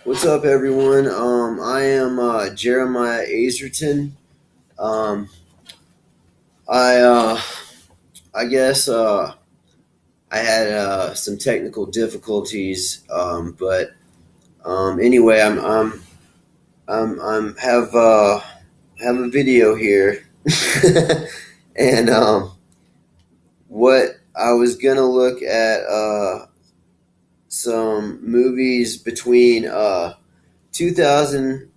What's up, everyone? I am Jeremiah Azerton. Um, I I guess I had some technical difficulties, but anyway, I'm have a video here, and what I was gonna look at some movies between 2000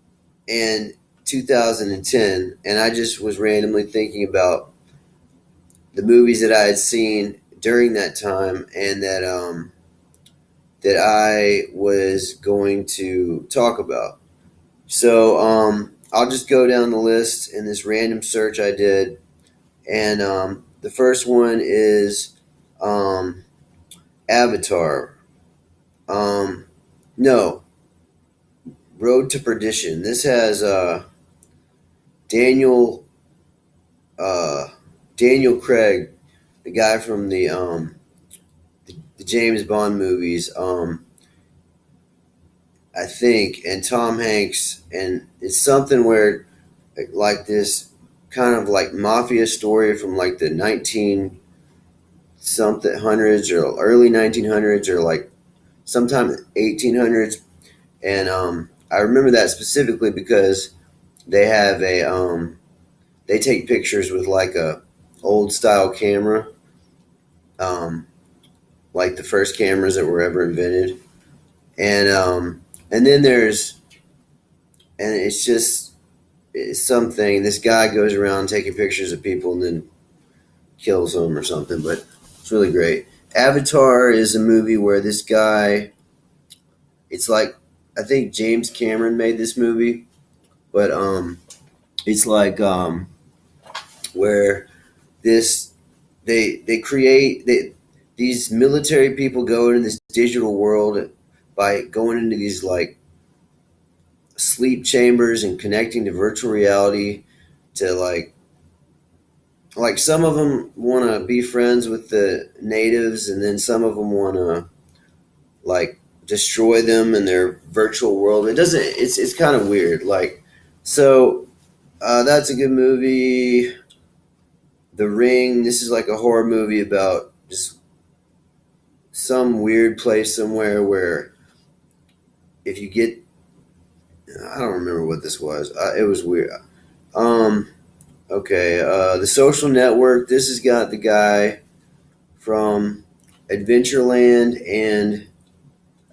and 2010, and I just was randomly thinking about the movies that I had seen during that time, and that I was going to talk about. So I'll just go down the list in this random search I did, and the first one is um, Avatar. Um, no, Road to Perdition. This has Daniel uh, Daniel Craig, the guy from the James Bond movies, I think, and Tom Hanks, and it's something where like this kind of like mafia story from like the 19 something hundreds or early 1900s or like sometime 1800s, and I remember that specifically because they have a they take pictures with like a old style camera, um, like the first cameras that were ever invented, and and then there's and it's something. This guy goes around taking pictures of people and then kills them or something. But it's really great. Avatar is a movie where this guy. It's like I think James Cameron made this movie, but it's like where this they create these military people go into this digital world by going into these like sleep chambers and connecting to virtual reality to like some of them want to be friends with the natives, and then some of them want to like destroy them in their virtual world. It doesn't. It's kind of weird. Like so, that's a good movie. The Ring. This is like a horror movie about just some weird place somewhere where if you get, I don't remember what this was. It was weird. Um, okay, The Social Network. This has got the guy from Adventureland, and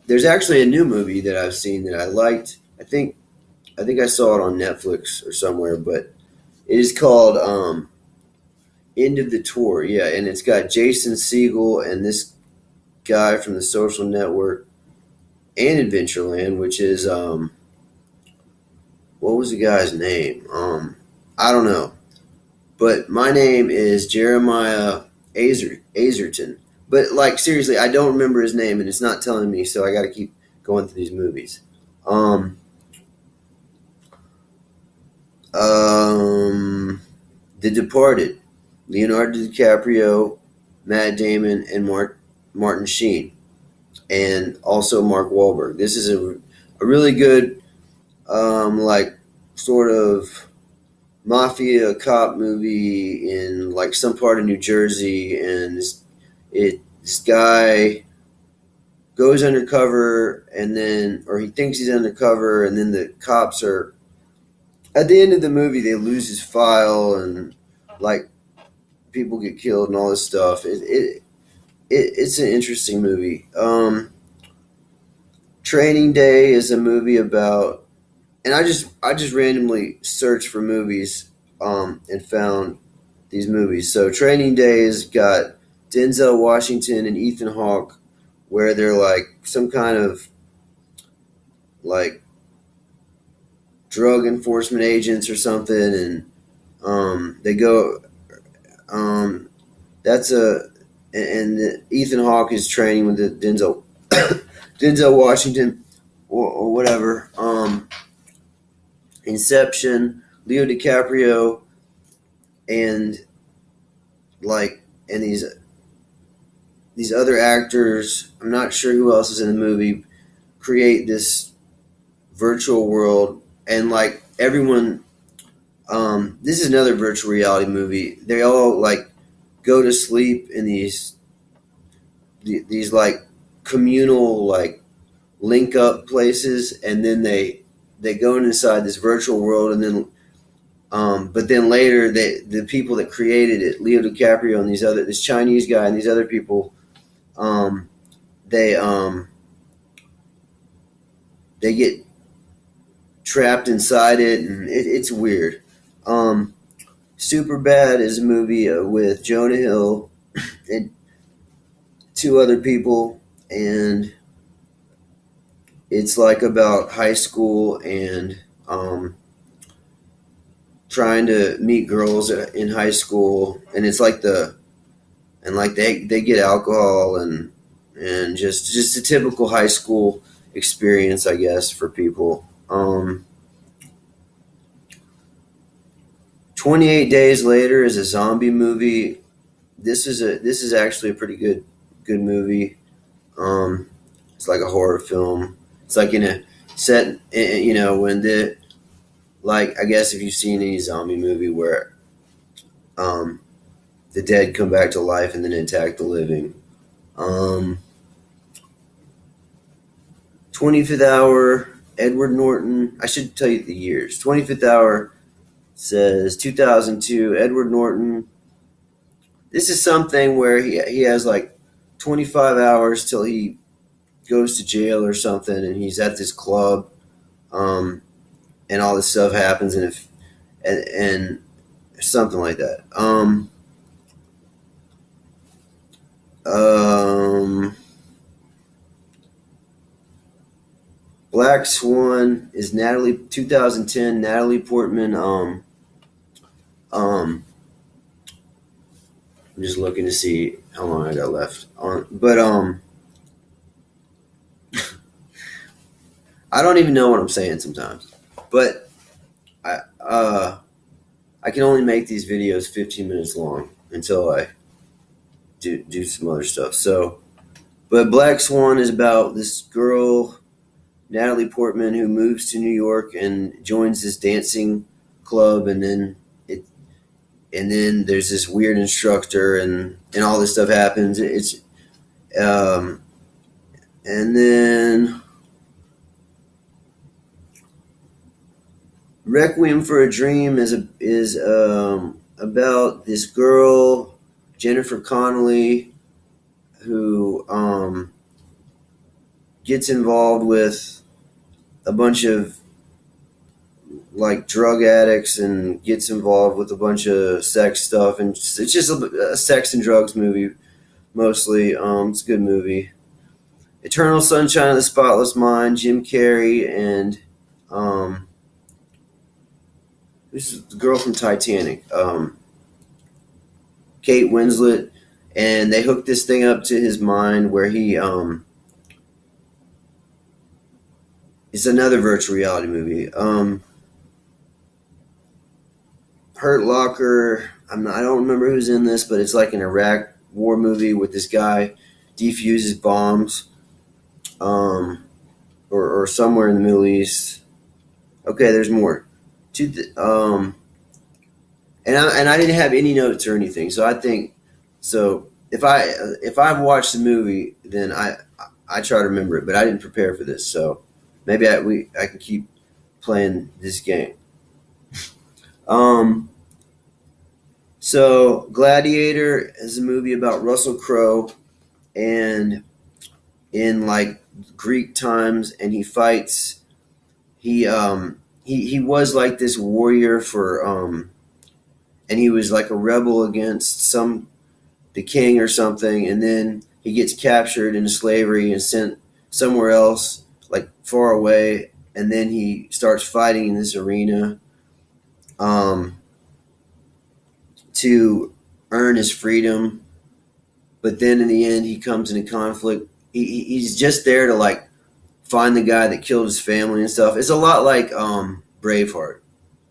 there's actually a new movie that I've seen that I liked. I think I saw it on Netflix or somewhere, but it is called End of the Tour. Yeah, and it's got Jason Segel and this guy from The Social Network and Adventureland, which is what was the guy's name? I don't know, but my name is Jeremiah Azerton. But like seriously, I don't remember his name, and it's not telling me, so I got to keep going through these movies. Um, The Departed, Leonardo DiCaprio, Matt Damon, and Martin Sheen, and also Mark Wahlberg. This is a really good like sort of mafia cop movie in like some part of New Jersey, and this guy goes undercover, and then or he thinks he's undercover, and then the cops are at the end of the movie they lose his file, and like people get killed and all this stuff. It's an interesting movie. Training Day is a movie about, and I just randomly searched for movies and found these movies. So Training Day has got Denzel Washington and Ethan Hawke, where they're like some kind of like drug enforcement agents or something, and they go. Um, that's a and Ethan Hawke is training with the Denzel Washington or whatever. Inception, Leo DiCaprio, and like and these other actors. I'm not sure who else is in the movie. Create this. virtual world, and like everyone. This is another virtual reality movie. They all like go to sleep in these like communal like link up places, and then they go inside this virtual world, and then but then later the people that created it, Leo DiCaprio and this Chinese guy and these other people, um, they um, they get trapped inside it, and it's weird. Um, Super Bad is a movie with Jonah Hill and two other people, and it's like about high school and trying to meet girls in high school, and it's like they get alcohol and just a typical high school experience, I guess, for people. 28 Days Later is a zombie movie. This is actually a pretty good movie. Um, it's like a horror film. It's like in a set, when the like I guess if you've seen any zombie movie where um, the dead come back to life and then attack the living. Um, 25th Hour, Edward Norton. I should tell you the years. 25th Hour says 2002, Edward Norton. This is something where he has like 25 hours till he goes to jail or something, and he's at this club, um, and all this stuff happens, and something like that. Um, Black Swan is 2010, Natalie Portman. Um, I'm just looking to see how long I got left on, but I don't even know what I'm saying sometimes. But I can only make these videos 15 minutes long until I do some other stuff. So, but Black Swan is about this girl, Natalie Portman, who moves to New York and joins this dancing club, and then there's this weird instructor, and all this stuff happens. It's um, and then Requiem for a Dream is about this girl, Jennifer Connelly, who gets involved with a bunch of like drug addicts and gets involved with a bunch of sex stuff, and it's just a sex and drugs movie mostly. It's a good movie. Eternal Sunshine of the Spotless Mind, Jim Carrey and this is the girl from Titanic, Kate Winslet, and they hooked this thing up to his mind where he it's another virtual reality movie. Hurt Locker. I don't remember who's in this, but it's like an Iraq war movie with this guy defuses bombs, or somewhere in the Middle East. Okay, there's more. And I didn't have any notes or anything, so I think so. If I've watched the movie, then I try to remember it, but I didn't prepare for this, so maybe I can keep playing this game. Um, so Gladiator is a movie about Russell Crowe, and in like Greek times, and he fights. He was like this warrior for and he was like a rebel against the king or something, and then he gets captured into slavery and sent somewhere else, like far away, and then he starts fighting in this arena um, to earn his freedom. But then in the end, he comes into conflict. He's just there to like find the guy that killed his family and stuff. It's a lot like Braveheart.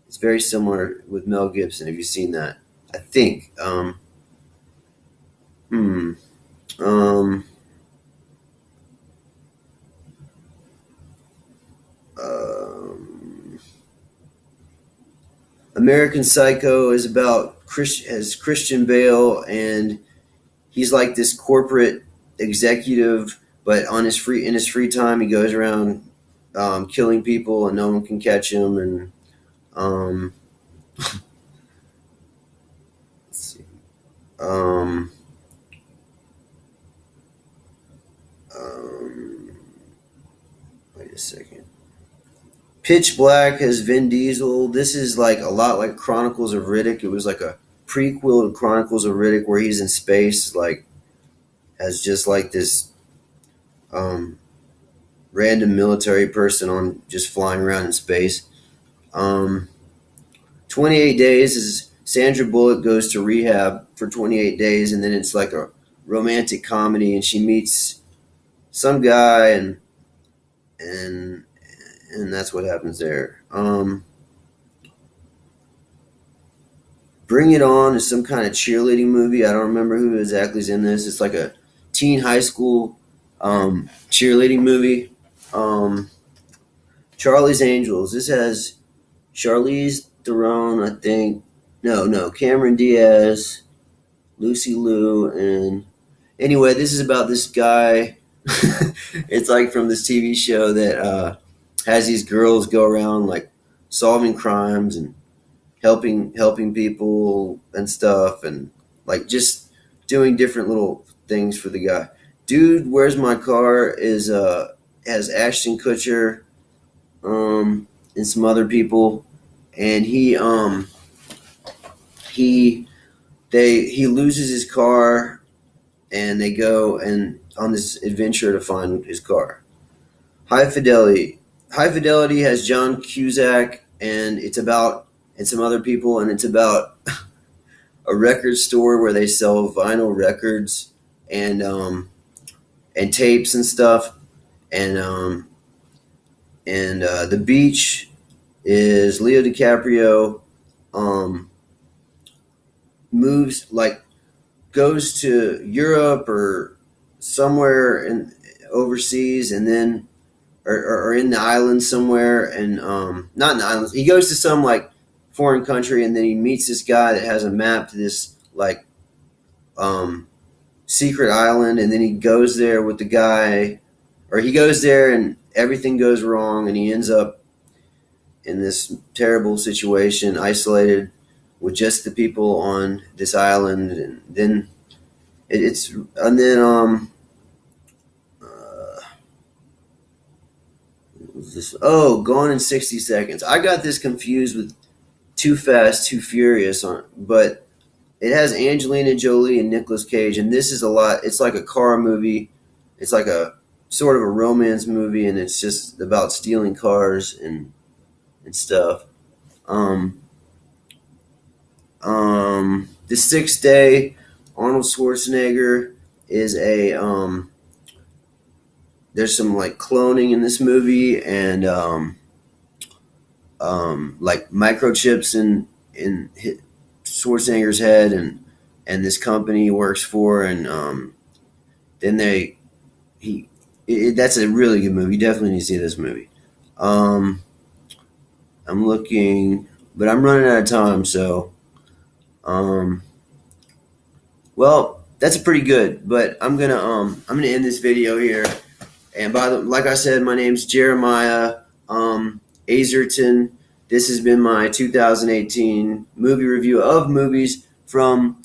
It's very similar with Mel Gibson. Have you seen that? I think. Hmm. Um. American Psycho is about Christian Bale, and he's like this corporate executive, but on his free time, he goes around killing people, and no one can catch him. And um, let's see, um, um, wait a second. Pitch Black has Vin Diesel. This is like a lot like Chronicles of Riddick. It was like a prequel to Chronicles of Riddick where he's in space, like as just like this um, random military person on just flying around in space. Um, 28 Days is Sandra Bullock goes to rehab for 28 days, and then it's like a romantic comedy, and she meets some guy, and and that's what happens there. Bring It On is some kind of cheerleading movie. I don't remember who exactly is in this. It's like a teen high school cheerleading movie. Um, Charlie's Angels. This has Charlize Theron, I think. No, Cameron Diaz, Lucy Liu, and anyway, this is about this guy. It's like from this TV show that has these girls go around like solving crimes and helping people and stuff, and like just doing different little things for the guy. Dude, Where's My Car is has Ashton Kutcher and some other people, and he loses his car, and they go and on this adventure to find his car. High Fidelity. High Fidelity has John Cusack, and it's about and some other people, and it's about a record store where they sell vinyl records and tapes and stuff, and The Beach is Leo DiCaprio um, moves like goes to Europe or somewhere in overseas, and then or in the islands somewhere, and not in the islands. He goes to some like foreign country, and then he meets this guy that has a map to this like secret island, and then he goes there with the guy, or he goes there and everything goes wrong, and he ends up in this terrible situation, isolated with just the people on this island, and then it's and then this, oh, Gone in 60 Seconds. I got this confused with Too Fast, Too Furious but it has Angelina Jolie and Nicolas Cage, and this is a lot. It's like a car movie. It's like a sort of a romance movie, and it's just about stealing cars and stuff. Um, The Sixth Day, Arnold Schwarzenegger is a there's some like cloning in this movie, and like microchips in Schwarzenegger's head, and this company he works for, and then that's a really good movie. You definitely need to see this movie. Um, I'm looking, but I'm running out of time, so um, well, that's pretty good. But I'm gonna end this video here. And like I said, my name's Jeremiah Azerton. This has been my 2018 movie review of movies from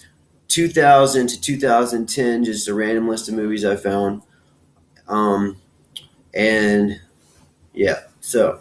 2000 to 2010, just a random list of movies I found. And yeah, so